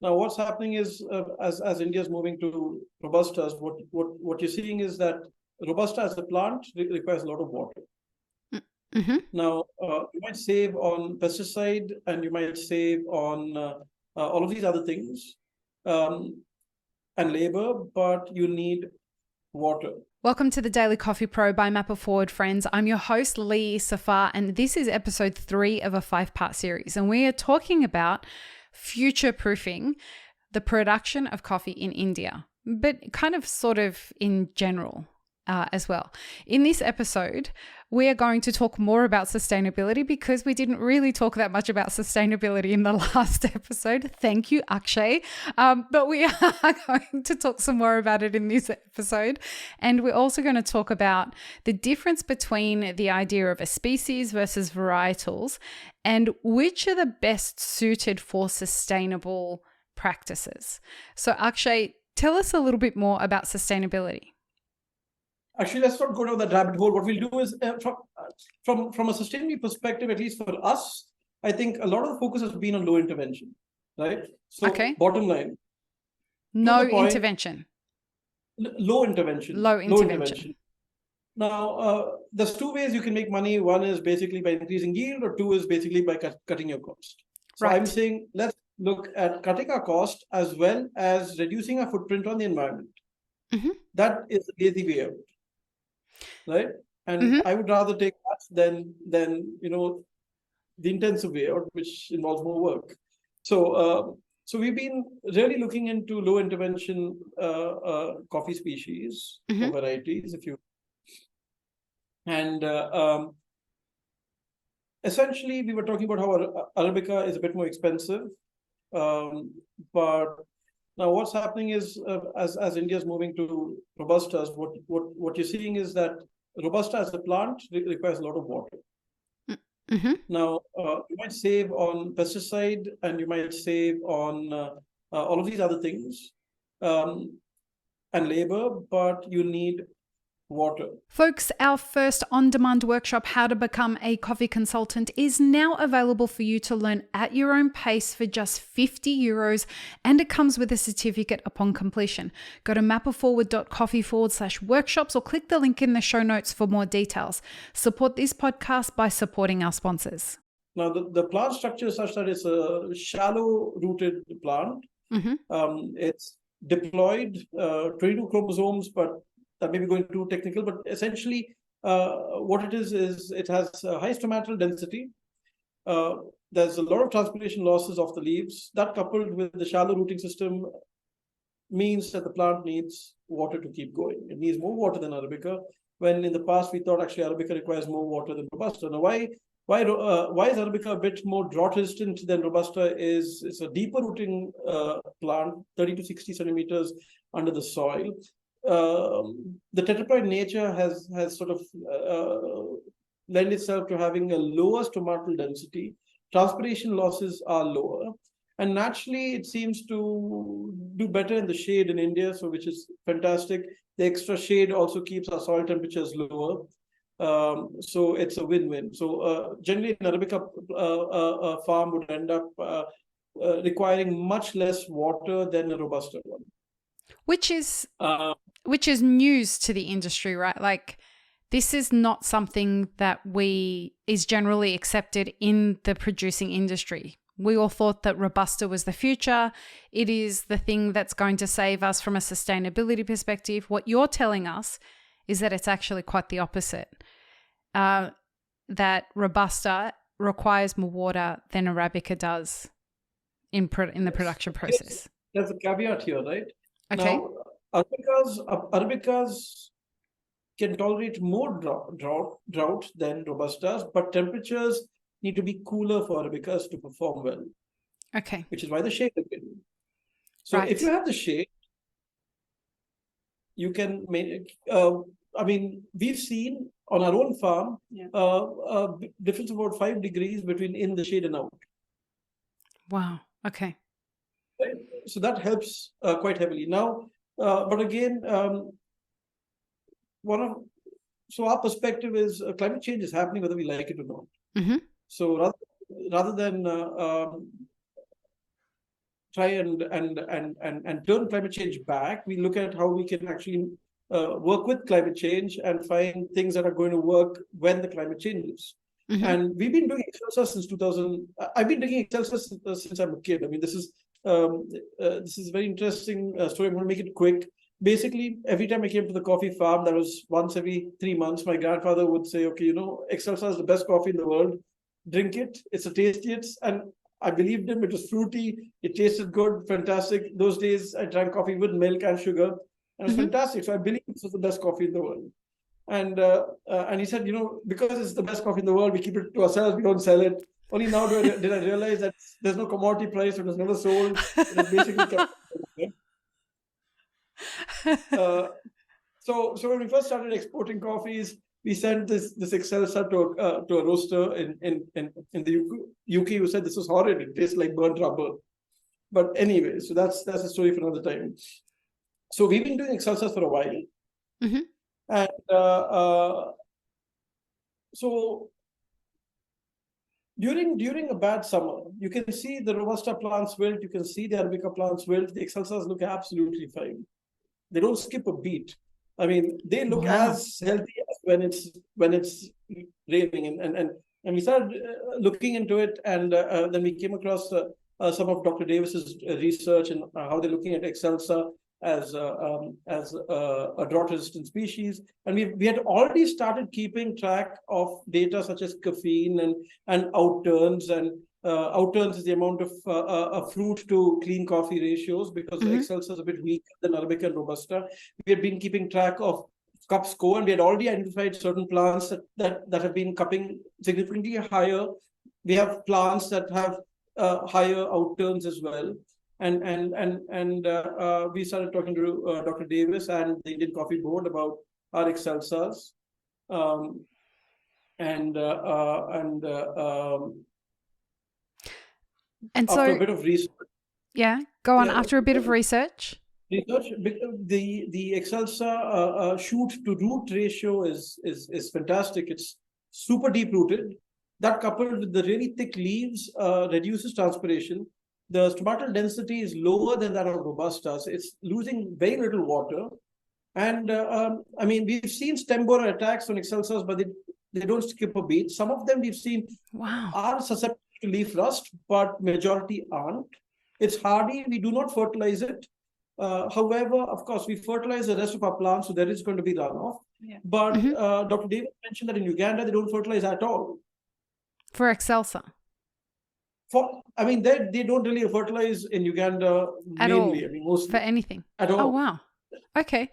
Now, what's happening is as India is moving to Robustas, what you're seeing is that Robusta as a plant requires a lot of water. Mm-hmm. Now, you might save on pesticide and you might save on all of these other things and labor, but you need water. Welcome to the Daily Coffee Pro by Mapper Forward, friends. I'm your host, Lee Safar, and this is episode 3 of a 5-part series. And we are talking about future-proofing the production of coffee in India, but kind of sort of in general as well. In this episode, we are going to talk more about sustainability because we didn't really talk that much about sustainability in the last episode. Thank you, Akshay. But we are going to talk some more about it in this episode. And we're also going to talk about the difference between the idea of a species versus varietals and which are the best suited for sustainable practices. So, Akshay, tell us a little bit more about sustainability. Actually, let's not go down that rabbit hole. What we'll do is, from a sustainability perspective, at least for us, I think a lot of the focus has been on low intervention, right? So, Okay. Bottom line. No intervention. Low intervention. Low intervention. Now, there's two ways you can make money. One is basically by increasing yield, or two is basically by cutting your cost. So Right. I'm saying let's look at cutting our cost as well as reducing our footprint on the environment. Mm-hmm. That is the lazy way out. Right, and Mm-hmm. I would rather take that than the intensive way out, which involves more work. So we've been really looking into low intervention coffee species or varieties, and essentially we were talking about how Arabica is a bit more expensive, but now what's happening is as India is moving to Robustas, what you're seeing is that Robusta as a plant requires a lot of water. Mm-hmm. Now, you might save on pesticide and you might save on all of these other things and labor, but you need water. Folks, our first on-demand workshop, How to Become a Coffee Consultant, is now available for you to learn at your own pace for just €50, and it comes with a certificate upon completion. Go to mapperforward.coffee/workshops or click the link in the show notes for more details. Support this podcast by supporting our sponsors. Now, the plant structure is such that it's a shallow-rooted plant. Mm-hmm. It's diploid, 22 chromosomes, but that may be going too technical, but essentially what it is it has a high stomatal density. There's a lot of transpiration losses of the leaves. That coupled with the shallow rooting system means that the plant needs water to keep going. It needs more water than Arabica, when in the past we thought actually Arabica requires more water than Robusta. Now, why is Arabica a bit more drought resistant than Robusta? It's a deeper rooting plant, 30 to 60 centimeters under the soil. The tetraploid nature has sort of lent itself to having a lower stomatal density. Transpiration losses are lower, and naturally it seems to do better in the shade in India, so which is fantastic. The extra shade also keeps our soil temperatures lower, so it's a win-win. So generally an Arabica farm would end up requiring much less water than a Robusta one. Which is news to the industry, right? Like, this is not something that is generally accepted in the producing industry. We all thought that Robusta was the future. It is the thing that's going to save us from a sustainability perspective. What you're telling us is that it's actually quite the opposite. That Robusta requires more water than Arabica does in the production process. There's a caveat here, right? Okay. Now, Arabicas can tolerate more drought than Robustas, but temperatures need to be cooler for Arabicas to perform well. Okay. Which is why the shade is good. So right. If you have the shade, you can make. We've seen on our own farm a difference of about 5 degrees between in the shade and out. Wow. Okay. Right? So that helps quite heavily. Now, but again, our perspective is climate change is happening whether we like it or not. Mm-hmm. So rather than try and turn climate change back. We look at how we can actually work with climate change and find things that are going to work when the climate changes. Mm-hmm. And we've been doing Excelsa since 2000. I've been doing Excelsa since I'm a kid. I mean, this is a very interesting story. I'm going to make it quick. Basically, every time I came to the coffee farm, that was once every 3 months, my grandfather would say, okay, Excelsa is the best coffee in the world. Drink it. It's the tastiest. And I believed him. It was fruity. It tasted good. Fantastic. Those days, I drank coffee with milk and sugar. And it was fantastic. So I believe this was the best coffee in the world. And he said, because it's the best coffee in the world, we keep it to ourselves. We don't sell it. Only now did I realize that there's no commodity price. It was never sold. It was basically kept. So when we first started exporting coffees, we sent this Excelsa to a roaster in the UK who said this was horrid. It tastes like burnt rubber. But anyway, so that's a story for another time. So we've been doing Excelsa for a while. Mm-hmm. And so during a bad summer, you can see the Robusta plants wilt, you can see the Arabica plants wilt. The Excelsas look absolutely fine. They don't skip a beat. I mean, they look as healthy as when it's raining. And we started looking into it, and then we came across some of Dr. Davis's research and how they're looking at Excelsa as a drought-resistant species, and we had already started keeping track of data such as caffeine and outturns, and outturns is the amount of fruit to clean coffee ratios, because Excelsa is a bit weaker than Arabica and Robusta. We had been keeping track of cup score, and we had already identified certain plants that have been cupping significantly higher. We have plants that have higher outturns as well. And we started talking to Dr. Davis and the Indian Coffee Board about our Excelsas, and so after a bit of research. Yeah, go on. After a bit of research. The Excelsa shoot to root ratio is fantastic. It's super deep rooted. That, coupled with the really thick leaves, reduces transpiration. The stomatal density is lower than that of Robusta. So it's losing very little water. And I mean, we've seen stem borer attacks on Excelsas, but they don't skip a beat. Some of them we've seen are susceptible to leaf rust, but majority aren't. It's hardy. We do not fertilize it. However, of course, we fertilize the rest of our plants, so there is going to be runoff. Yeah. But Dr. Davis mentioned that in Uganda, they don't fertilize at all. For Excelsa? They don't really fertilize in Uganda at mainly. All. I mean, mostly for anything at all. Oh wow! Okay,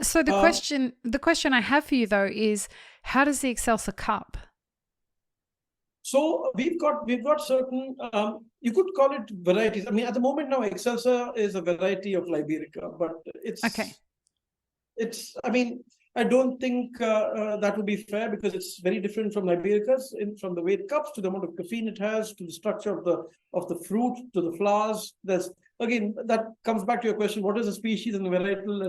so the question I have for you though is, how does the Excelsa cup? So we've got certain you could call it varieties. I mean, at the moment now, Excelsa is a variety of Liberica, but it's okay. I mean, I don't think that would be fair, because it's very different from Libericas, from the way it cups, to the amount of caffeine it has, to the structure of the fruit, to the flowers. Again, that comes back to your question: what is a species and the varietal?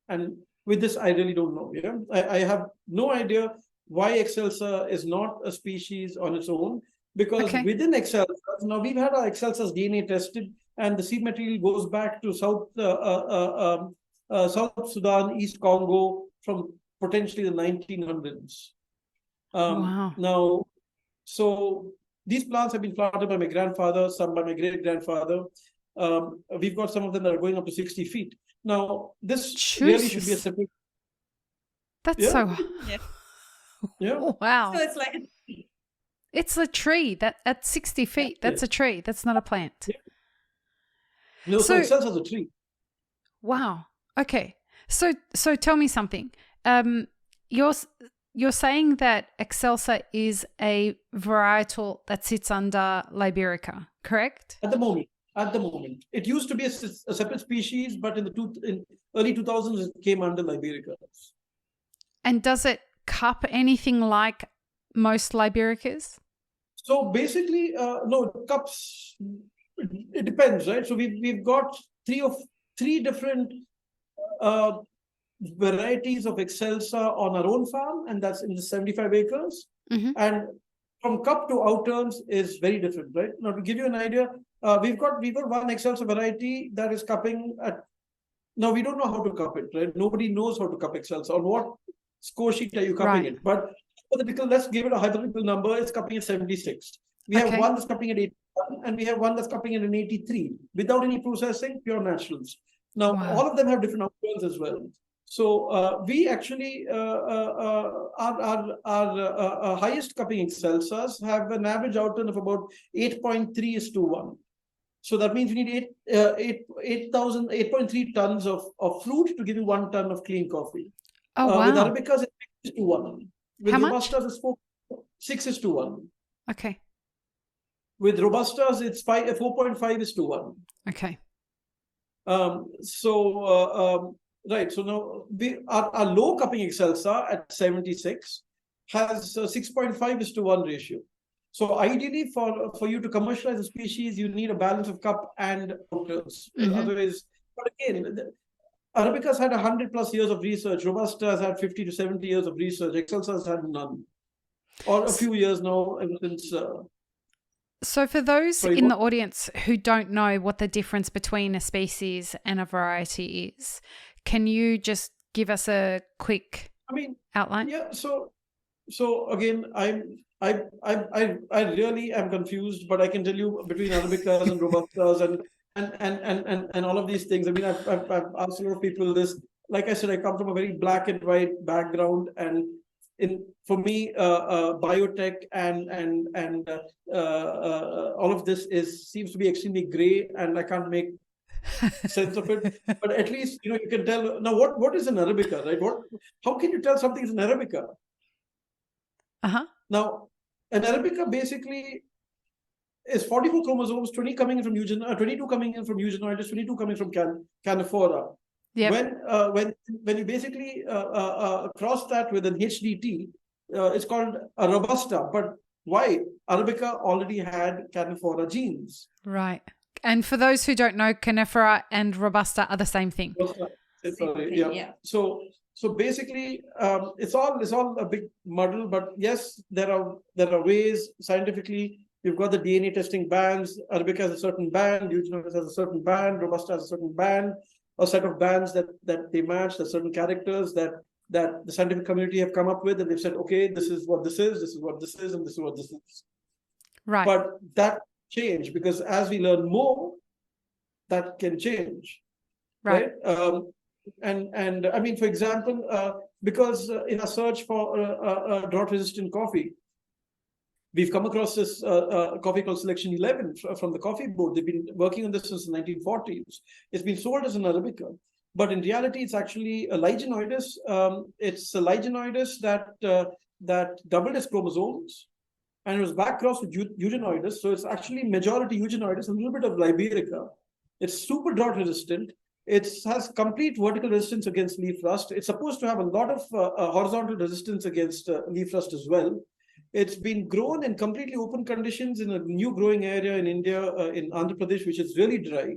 And with this, I really don't know. Yeah, I have no idea why Excelsa is not a species on its own, because within Excelsa, now we've had our Excelsa's DNA tested, and the seed material goes back to South Sudan, East Congo, from potentially the 1900s. Wow. Now, so these plants have been planted by my grandfather, some by my great-grandfather. We've got some of them that are going up to 60 feet. Now, this really should be a separate... That's so... Yeah. Wow. So it's like... It's a tree that at 60 feet. That's a tree. That's not a plant. Yeah. No, so Excelsa is a tree. Wow. Okay. So tell me something. You're saying that Excelsa is a varietal that sits under Liberica, correct? At the moment. It used to be a separate species, but in early 2000s, it came under Liberica. And does it cup anything like most Libericas? So basically, no, cups, it depends, right? So we've got three different varieties of Excelsa on our own farm, and that's in the 75 acres. And from cup to outturns is very different, right? Now, to give you an idea, we've got one Excelsa variety that is cupping at. Now we don't know how to cup it, right? Nobody knows how to cup Excelsa. On what score sheet are you cupping it? But let's give it a hypothetical number. It's cupping at 76. We have one that's cupping at 81, and we have one that's cupping at an 83 without any processing, pure naturals. Now all of them have different outcomes as well. So we actually our highest cupping Excelsas have an average outturn of about 8.3:1. So that means you need 8.3 tons of fruit to give you 1 ton of clean coffee. Oh, wow. With Arabicas, it's 6:1. With How Robustas, it's 6:1. Okay. With Robustas, it's 4.5:1. Okay. Right. So now our low cupping Excelsa at 76 has a 6.5:1 ratio. So ideally, for you to commercialize a species, you need a balance of cup and outturns. Otherwise, but again, Arabicas had 100+ years of research. Robusta has had 50 to 70 years of research. Excelsa has had none, or a few years now, ever since. So for those in the audience who don't know what the difference between a species and a variety is, can you just give us a quick outline? Yeah. So again, I really am confused, but I can tell you between Arabicas and Robustas and all of these things. I mean, I've asked a lot of people this. Like I said, I come from a very black and white background, and for me, biotech and all of this seems to be extremely gray, and I can't make sense of it. But at least you can tell now what is an Arabica, right? How can you tell something is an Arabica? Now, an Arabica basically is 44 chromosomes, 20 coming in from 22 coming in from eugenoides, 22 coming from Canephora. Yep. When you basically cross that with an HDT, it's called a Robusta. But why? Arabica already had Canephora genes. Right. And for those who don't know, Canephora and Robusta are the same thing. Yeah. So basically, it's all a big muddle. But yes, there are ways scientifically. You've got the DNA testing bands. Arabica has a certain band. Eugenoides has a certain band. Robusta has a certain band. A set of bands that they match. There's certain characters that the scientific community have come up with, and they've said, okay, this is what this is. This is what this is, and this is what this is. Right. But that change, because as we learn more, that can change. Right. And I mean, for example, because in a search for drought-resistant coffee, we've come across this coffee called Selection 11 from the Coffee Board. They've been working on this since the 1940s. It's been sold as an Arabica, but in reality, it's actually a Ligenoides. It's a Ligenoides that doubled its chromosomes, and it was back crossed with Eugenoides. So it's actually majority Eugenoides, a little bit of Liberica. It's super drought resistant. It has complete vertical resistance against leaf rust. It's supposed to have a lot of horizontal resistance against leaf rust as well. It's been grown in completely open conditions in a new growing area in India, in Andhra Pradesh, which is really dry.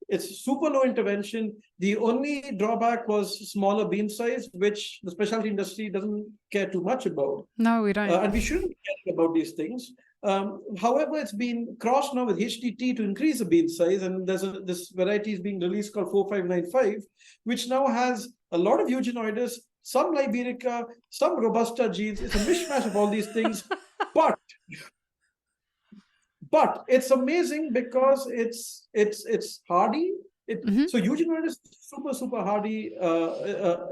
It's super low intervention. The only drawback was smaller bean size, which the specialty industry doesn't care too much about. No, we don't. And we shouldn't care about these things. However, it's been crossed now with HTT to increase the bean size, and this variety is being released called 4595, which now has a lot of Eugenoides, some Liberica, some Robusta genes. It's a mishmash of all these things, but it's amazing because it's hardy. So Eugenoides is super hardy.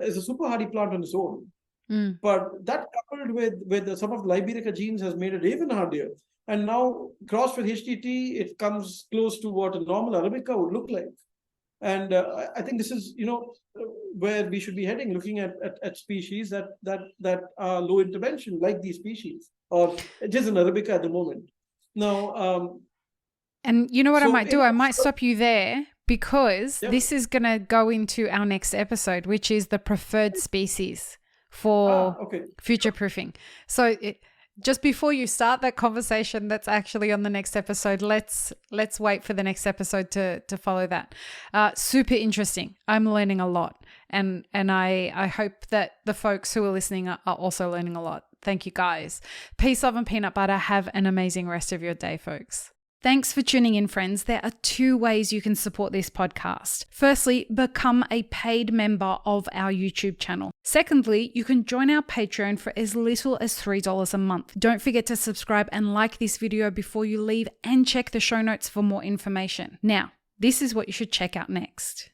Is a super hardy plant on its own. But that coupled with some of the Liberica genes has made it even hardier. And now crossed with HTT, it comes close to what a normal Arabica would look like. And I think this is where we should be heading, looking at species that are low intervention, like these species, or it is an Arabica at the moment. Now, and you know what I might do? I might stop you there, because this is going to go into our next episode, which is the preferred species for future proofing. So just before you start that conversation that's actually on the next episode, let's wait for the next episode to follow that. Super interesting. I'm learning a lot, and I hope that the folks who are listening are also learning a lot. Thank you, guys. Peace, love, and peanut butter. Have an amazing rest of your day, folks. Thanks for tuning in, friends. There are 2 ways you can support this podcast. Firstly, become a paid member of our YouTube channel. Secondly, you can join our Patreon for as little as $3 a month. Don't forget to subscribe and like this video before you leave, and check the show notes for more information. Now, this is what you should check out next.